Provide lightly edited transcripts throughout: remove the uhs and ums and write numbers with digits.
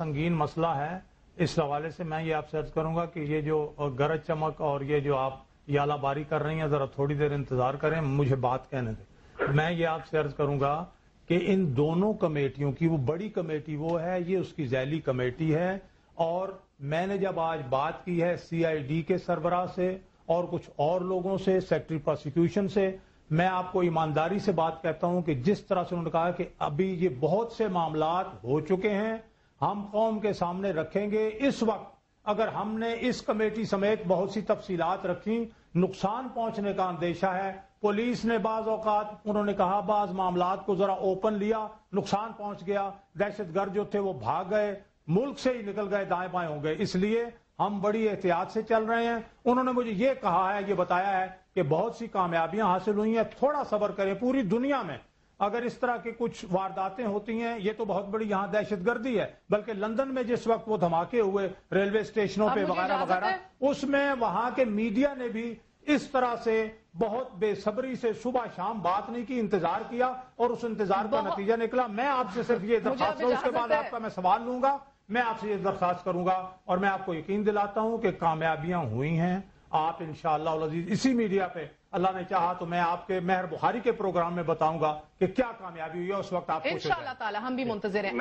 سنگین مسئلہ ہے. اس حوالے سے میں یہ آپ سے عرض کروں گا کہ یہ جو گرج چمک اور یہ جو آپ یالہ باری کر رہی ہیں ذرا تھوڑی دیر انتظار کریں, مجھے بات کہنے دیں. میں یہ آپ سے عرض کروں گا کہ ان دونوں کمیٹیوں کی وہ بڑی کمیٹی وہ ہے, یہ اس کی ذیلی کمیٹی ہے. اور میں نے جب آج بات کی ہے سی آئی ڈی کے سربراہ سے اور کچھ اور لوگوں سے, سیکٹری پروسیکیوشن سے, میں آپ کو ایمانداری سے بات کہتا ہوں کہ جس طرح سے انہوں نے کہا کہ ابھی یہ بہت سے معاملات ہو چکے ہیں, ہم قوم کے سامنے رکھیں گے. اس وقت اگر ہم نے اس کمیٹی سمیت بہت سی تفصیلات رکھی, نقصان پہنچنے کا اندیشہ ہے. پولیس نے بعض اوقات انہوں نے کہا بعض معاملات کو ذرا اوپن لیا, نقصان پہنچ گیا, دہشت گرد جو تھے وہ بھاگ گئے, ملک سے ہی نکل گئے, دائیں بائیں ہو گئے. اس لیے ہم بڑی احتیاط سے چل رہے ہیں. انہوں نے مجھے یہ کہا ہے, یہ بتایا ہے کہ بہت سی کامیابیاں حاصل ہوئی ہیں, تھوڑا صبر کریں. پوری دنیا میں اگر اس طرح کی کچھ وارداتیں ہوتی ہیں, یہ تو بہت بڑی یہاں دہشت گردی ہے, بلکہ لندن میں جس وقت وہ دھماکے ہوئے ریلوے اسٹیشنوں پہ وغیرہ وغیرہ, اس میں وہاں کے میڈیا نے بھی اس طرح سے بہت بے صبری سے صبح شام بات نہیں کی, انتظار کیا, اور اس انتظار کا نتیجہ نکلا. میں آپ سے صرف یہ درخواست کروں, اس کے بعد آپ کا میں سوال لوں گا, میں آپ سے یہ درخواست کروں گا اور میں آپ کو یقین دلاتا ہوں کہ کامیابیاں ہوئی ہیں. آپ انشاءاللہ العزیز اسی میڈیا پہ اللہ نے چاہا تو میں آپ کے مہر بخاری کے پروگرام میں بتاؤں گا کہ کیا کامیابی ہوئی ہے. اس وقت آپ انشاءاللہ تعالی ہم بھی منتظر ہیں.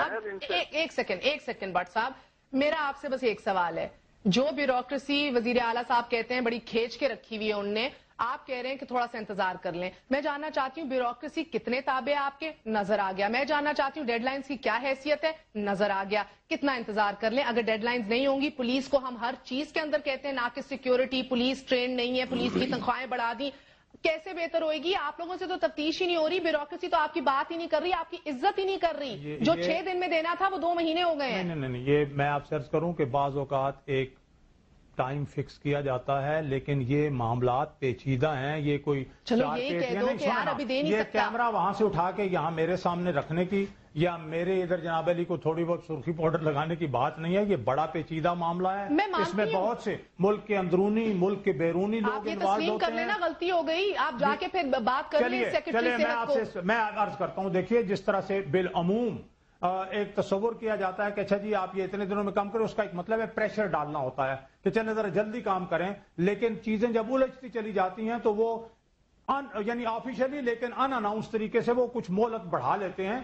ایک سیکنڈ بٹ صاحب, میرا آپ سے بس ایک سوال ہے. جو بیوروکریسی وزیر اعلیٰ صاحب کہتے ہیں بڑی کھینچ کے رکھی ہوئی ہے ان نے, آپ کہہ رہے ہیں کہ تھوڑا سا انتظار کر لیں. میں جاننا چاہتی ہوں بیوروکریسی کتنے تابع آپ کے, نظر آ گیا. میں جاننا چاہتی ہوں ڈیڈ لائنز کی کیا حیثیت ہے, نظر آ گیا. کتنا انتظار کر لیں. اگر ڈیڈ لائنز نہیں ہوں گی, پولیس کو ہم ہر چیز کے اندر کہتے ہیں ناقص سیکیورٹی, پولیس ٹرین نہیں ہے, پولیس کی تنخواہیں بڑھا دی, کیسے بہتر ہوئے گی؟ آپ لوگوں سے تو تفتیش ہی نہیں ہو رہی, بیوروکریسی تو آپ کی بات ہی نہیں کر رہی, آپ کی عزت ہی نہیں کر رہی. جو 6 دن میں دینا تھا وہ 2 مہینے ہو گئے ہیں. نہیں, یہ میں آپ سے عرض کروں کہ بعض اوقات ایک ٹائم فکس کیا جاتا ہے, لیکن یہ معاملات پیچیدہ ہیں. یہ کوئی چلو یہ کہہ دو کہ یار ابھی دے نہیں یہ سکتا. کیمرہ وہاں سے اٹھا کے یہاں میرے سامنے رکھنے کی یا میرے ادھر جناب علی کو تھوڑی بہت سرخی پاؤڈر لگانے کی بات نہیں ہے. یہ بڑا پیچیدہ معاملہ ہے. اس میں بہت سے ملک کے اندرونی, ملک کے بیرونی لوگ انوالو ہوتے ہیں. کر لینا غلطی ہو گئی, آپ جا کے پھر بات کر لیں سیکرٹری صحت کو. میں عرض کرتا ہوں, دیکھیے جس طرح سے بالعموم ایک تصور کیا جاتا ہے کہ اچھا جی آپ یہ اتنے دنوں میں کام کریں, اس کا ایک مطلب ہے پریشر ڈالنا ہوتا ہے کہ چلیں ذرا جلدی کام کریں. لیکن چیزیں جب الجھتی چلی جاتی ہیں تو وہ یعنی آفیشلی لیکن ان اناؤنس طریقے سے وہ کچھ مہلت بڑھا لیتے ہیں.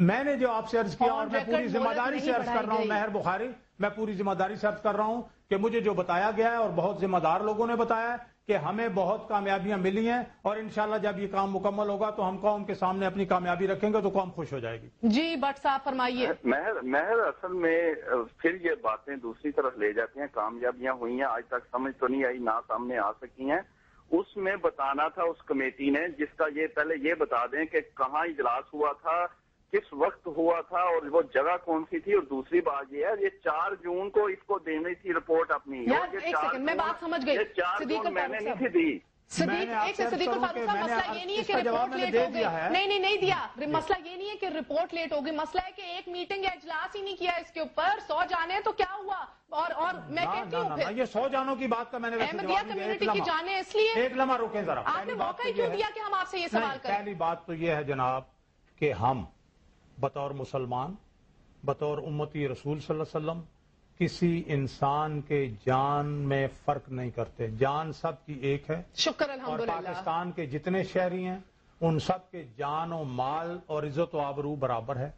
میں نے جو آپ سے عرض کیا, اور میں پوری ذمہ داری سے عرض کر رہا ہوں, مہر بخاری, میں پوری ذمہ داری سے عرض کر رہا ہوں کہ مجھے جو بتایا گیا ہے اور بہت ذمہ دار لوگوں نے بتایا ہے کہ ہمیں بہت کامیابیاں ملی ہیں, اور انشاءاللہ جب یہ کام مکمل ہوگا تو ہم قوم کے سامنے اپنی کامیابی رکھیں گے تو قوم خوش ہو جائے گی. جی بٹ صاحب فرمائیے. مہر اصل میں پھر یہ باتیں دوسری طرف لے جاتی ہیں. کامیابیاں ہوئی ہیں, آج تک سمجھ تو نہیں آئی, نہ سامنے آ سکی ہیں. اس میں بتانا تھا اس کمیٹی نے, جس کا یہ پہلے یہ بتا دیں کہ کہاں اجلاس ہوا تھا, کس وقت ہوا تھا, اور وہ جگہ کون سی تھی. اور دوسری بات یہ ہے, یہ 4 جون کو اس کو دینی تھی رپورٹ اپنی. میں بات سمجھ گئی. 4 جون میں نے نہیں تھی دی. صدیق الفاروق صاحب, مسئلہ یہ نہیں ہے کہ رپورٹ لیٹ ہو گئی. نہیں دیا. مسئلہ یہ نہیں ہے کہ رپورٹ لیٹ ہو گئی, مسئلہ ہے کہ ایک میٹنگ یا اجلاس ہی نہیں کیا اس کے اوپر. 100 جانے تو کیا ہوا. اور میں کہتی ہوں پھر یہ 100 جانوں کی بات کا میں نے احمدیہ کمیونٹی کی جانیں, اس لیے ایک لمحہ رکیں ذرا. آپ نے موقع ہی کیوں دیا کہ ہم آپ سے یہ سوال کریں. پہلی بات تو یہ ہے جناب کہ ہم بطور مسلمان, بطور امتی رسول صلی اللہ علیہ وسلم کسی انسان کے جان میں فرق نہیں کرتے. جان سب کی ایک ہے. شکر الحمدللہ. اور پاکستان کے جتنے شہری ہیں ان سب کے جان و مال اور عزت و آبرو برابر ہے.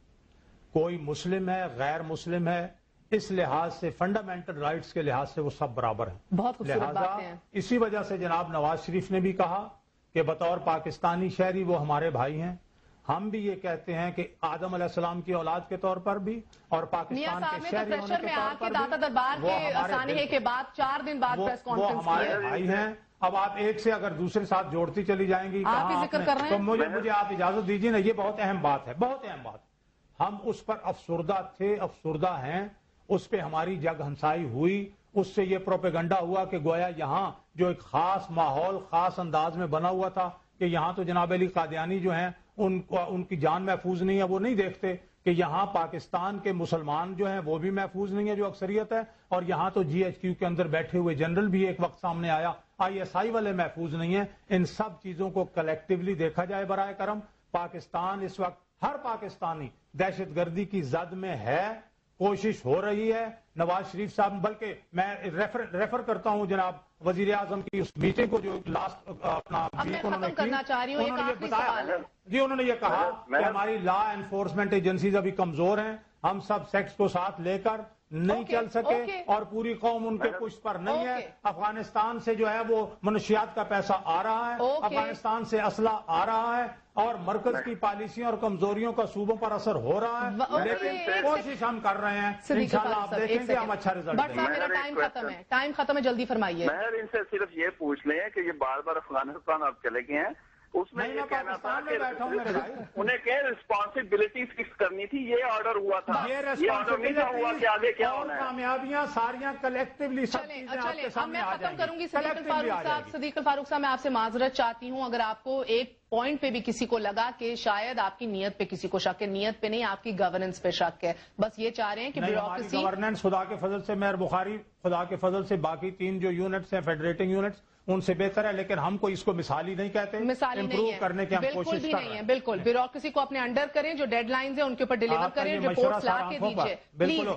کوئی مسلم ہے, غیر مسلم ہے, اس لحاظ سے فنڈامنٹل رائٹس کے لحاظ سے وہ سب برابر ہیں. بہت خوبصورت باتیں ہیں. اسی وجہ سے جناب نواز شریف نے بھی کہا کہ بطور پاکستانی شہری وہ ہمارے بھائی ہیں. ہم بھی یہ کہتے ہیں کہ آدم علیہ السلام کی اولاد کے طور پر بھی اور پاکستان کے شہری ہونے کے طور پر داتا دربار کے سانحے کے بعد 4 دن بعد پریس کانفرنس وہ ہمارے بھائی ہیں. اب آپ ایک سے اگر دوسرے ساتھ جوڑتی چلی جائیں گی آپ ہی ذکر کر رہے ہیں, تو مجھے آپ اجازت دیجیے نا. یہ بہت اہم بات ہے, بہت اہم بات. ہم اس پر افسردہ تھے, افسردہ ہیں. اس پہ ہماری جگ ہنسائی ہوئی. اس سے یہ پروپیگنڈا ہوا کہ گویا یہاں جو ایک خاص ماحول خاص انداز میں بنا ہوا تھا کہ یہاں تو جناب علی قادیانی جو ہیں ان کی جان محفوظ نہیں ہے. وہ نہیں دیکھتے کہ یہاں پاکستان کے مسلمان جو ہیں وہ بھی محفوظ نہیں ہے, جو اکثریت ہے, اور یہاں تو جی ایچ کیو کے اندر بیٹھے ہوئے جنرل بھی ایک وقت سامنے آیا, آئی ایس آئی والے محفوظ نہیں ہیں. ان سب چیزوں کو کلیکٹیولی دیکھا جائے برائے کرم. پاکستان اس وقت ہر پاکستانی دہشت گردی کی زد میں ہے, کوشش ہو رہی ہے نواز شریف صاحب، بلکہ میں ریفر کرتا ہوں جناب وزیر اعظم کی اس میٹنگ کو جو لاسٹ اپنا انہوں نے یہ بتایا جی، انہوں نے یہ کہا کہ ہماری لا انفورسمنٹ ایجنسیز ابھی کمزور ہیں، ہم سب سیکٹس کو ساتھ لے کر نہیں چل سکے اور پوری قوم ان کے پشت پر نہیں ہے۔ افغانستان سے جو ہے وہ منشیات کا پیسہ آ رہا ہے، افغانستان سے اسلحہ آ رہا ہے اور مرکز کی پالیسیوں اور کمزوریوں کا صوبوں پر اثر ہو رہا ہے، لیکن کوشش ہم کر رہے ہیں، انشاءاللہ آپ دیکھیں گے ہم اچھا رزلٹ دیں گے۔ میرا ٹائم ختم ہے، جلدی فرمائیے۔ میں ان سے صرف یہ پوچھ لیں کہ یہ بار بار افغانستان آپ چلے گئے ہیں، اس میں یہ کہنا تھا کہ انہیں کہیں ریسپانسبلٹی فکس کرنی تھی، یہ آرڈر ہوا تھا، یہ آرڈر نہیں تھا ہوا کہ آگے کیا ہونا ہے۔ کامیابیاں ساریاں کلیکٹیولی میں ختم کروں گی۔ صدیق الفاروق صاحب، میں آپ سے معذرت چاہتی ہوں اگر آپ کو ایک پوائنٹ پہ بھی کسی کو لگا کہ شاید آپ کی نیت پہ کسی کو شک ہے، نیت پہ نہیں، آپ کی گورننس پہ شک ہے، بس یہ چاہ رہے ہیں کہ بیوروکریسی گورننس خدا کے فضل سے، مہر بخاری خدا کے فضل سے باقی 3 جو یونٹس ہیں فیڈریٹنگ یونٹس ان سے بہتر ہے، لیکن ہم کو اس کو مثالی نہیں کہتے، مثالی نہیں ہے، کرنے کی ہم بالکل کوشش بھی کر نہیں رہے ہے، ہیں۔ بالکل بیوروکریسی کو اپنے انڈر کریں، جو ڈیڈ لائنز ہیں ان کے اوپر ڈیلیور کریں، رپورٹس لا کے دیجیے، پلیز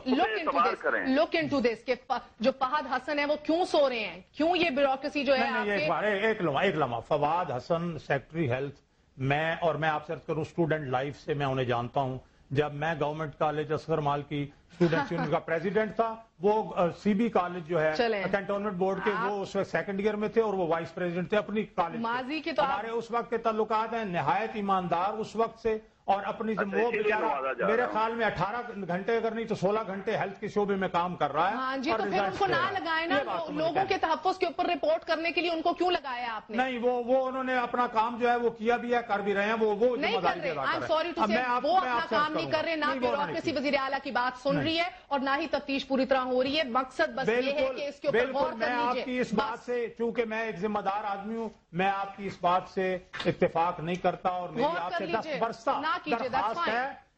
لک انٹو دس کہ جو فہد حسن ہے وہ کیوں سو رہے ہیں، کیوں یہ بیوروکریسی جو ہے ایک لمحہ فواد حسن سیکٹری ہیلتھ، میں آپ سے عرض کروں اسٹوڈنٹ لائف سے میں انہیں جانتا ہوں، جب میں گورنمنٹ کالج اصغر مال کی اسٹوڈنٹس یونین کا پریزیڈنٹ تھا، وہ سی بی کالج جو ہے کنٹونمنٹ بورڈ کے وہ اس وقت سیکنڈ ایئر میں تھے اور وہ وائس پریزیڈنٹ تھے اپنی کالج کے۔ ہمارے اس وقت کے تعلقات ہیں نہایت ایماندار اس وقت سے، اور اپنی وہ بیچارہ میرے خیال میں 18 گھنٹے اگر نہیں تو 16 گھنٹے ہیلتھ کے شعبے میں کام کر رہا ہے۔ ہاں جی، تو پھر ان کو نہ لگائے نا، لوگوں کے تحفظ کے اوپر رپورٹ کرنے کے لیے ان کو کیوں لگایا آپ نے؟ نہیں، وہ انہوں نے اپنا کام جو ہے وہ کیا بھی ہے، کر بھی رہے ہیں، وہ نہیں کر رہے، وہ اپنا کام نہیں کر رہے، نہ بیوروکریسی وزیر اعلیٰ کی بات سن رہی ہے اور نہ ہی تفتیش پوری طرح ہو رہی ہے، مقصد بس یہ ہے کہ اس کے اوپر غور کر لیجیے۔ میں آپ کی اس بات سے، چونکہ میں ایک ذمہ دار آدمی ہوں، میں آپ کی اس بات سے اتفاق نہیں کرتا، اور میری آپ سے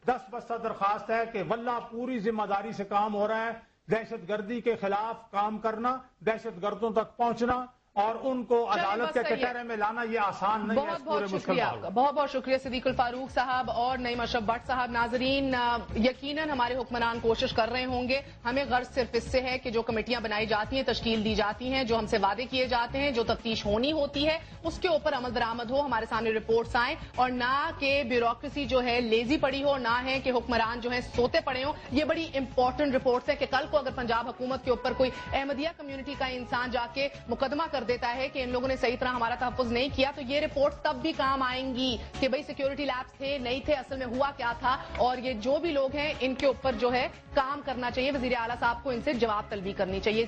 10 برسہ درخواست ہے کہ واللہ پوری ذمہ داری سے کام ہو رہا ہے، دہشت گردی کے خلاف کام کرنا، دہشت گردوں تک پہنچنا اور ان کو عدالت کے کٹہرے میں لانا یہ آسان نہیں ہے۔ بہت بہت شکریہ آپ کا، بہت بہت شکریہ صدیق الفاروق صاحب اور نعیم اشرف بٹ صاحب۔ ناظرین، یقیناً ہمارے حکمران کوشش کر رہے ہوں گے، ہمیں غرض صرف اس سے ہے کہ جو کمیٹیاں بنائی جاتی ہیں، تشکیل دی جاتی ہیں، جو ہم سے وعدے کیے جاتے ہیں، جو تفتیش ہونی ہوتی ہے اس کے اوپر عمل درآمد ہو، ہمارے سامنے رپورٹس آئیں، اور نہ کہ بیوروکریسی جو ہے لیزی پڑی ہو، نہ ہے کہ حکمران جو ہے سوتے پڑے ہوں۔ یہ بڑی امپورٹنٹ رپورٹس ہے کہ کل کو اگر پنجاب حکومت کے اوپر کوئی احمدیہ کمیونٹی کا انسان جا کے مقدمہ کر دیتا ہے کہ ان لوگوں نے صحیح طرح ہمارا تحفظ نہیں کیا، تو یہ رپورٹس تب بھی کام آئیں گی کہ بھئی سیکیورٹی لیبس تھے نہیں تھے، اصل میں ہوا کیا تھا، اور یہ جو بھی لوگ ہیں ان کے اوپر جو ہے کام کرنا چاہیے، وزیر اعلیٰ صاحب کو ان سے جواب طلبی کرنی چاہیے۔